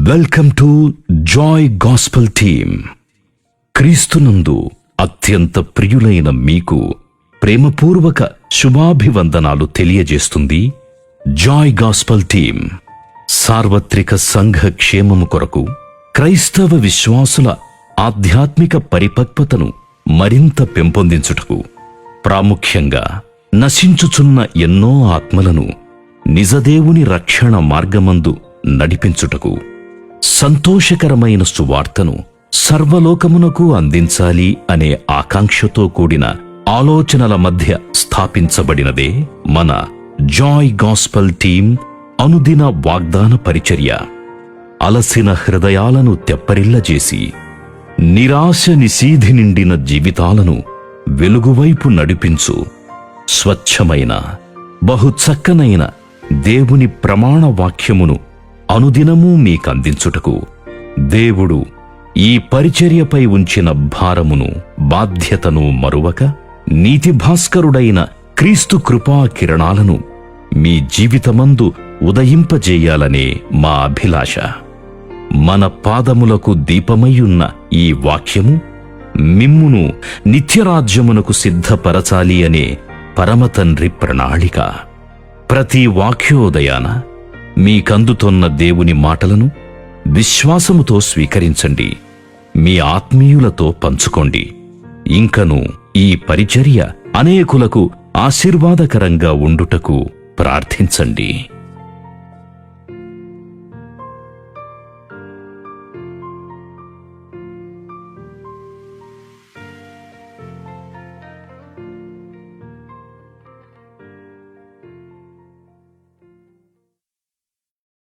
Welcome to Joy gospel team. క్రీస్తునందు అత్యంత ప్రియులైన మీకు ప్రేమపూర్వక శుభాభివందనాలు తెలియజేస్తుంది జాయ్ గాస్పెల్ టీమ్. సార్వత్రిక సంఘ క్షేమము కొరకు క్రైస్తవ విశ్వాసుల ఆధ్యాత్మిక పరిపక్వతను మరింత పెంపొందించుటకు, ప్రాముఖ్యంగా నశించుచున్న ఎన్నో ఆత్మలను నిజదేవుని రక్షణ మార్గమందు నడిపించుటకు, సంతోషకరమైన సువార్తను సర్వలోకమునకు అందించాలి అనే ఆకాంక్షతో కూడిన ఆలోచనల మధ్య స్థాపించబడినదే మన జాయ్ గాస్పెల్ టీమ్ అనుదిన వాగ్దాన పరిచర్య. అలసిన హృదయాలను తెప్పరిల్లజేసి, నిరాశ నిశీధి నిండిన జీవితాలను వెలుగువైపు నడిపించు స్వచ్ఛమైన బహు చక్కనైన దేవుని ప్రమాణ వాక్యమును అనుదినము మీకందించుటకు దేవుడు ఈ పరిచర్యపై ఉంచిన భారమును, బాధ్యతను మరువక నీతి భాస్కరుడైన క్రీస్తు కృపా కిరణాలను మీ జీవితమందు ఉదయింపజేయాలనే మా అభిలాష. మన పాదములకు దీపమయ్యున్న ఈ వాక్యము మిమ్మును నిత్యరాజ్యమునకు సిద్ధపరచాలి అనే పరమతండ్రి ప్రణాళిక. ప్రతి వాక్యోదయాన మీకందుతోన్న దేవుని మాటలను విశ్వాసముతో స్వీకరించండి, మీ ఆత్మీయులతో పంచుకోండి. ఇంకను ఈ పరిచర్య అనేకులకు ఆశీర్వాదకరంగా ఉండుటకు ప్రార్థించండి.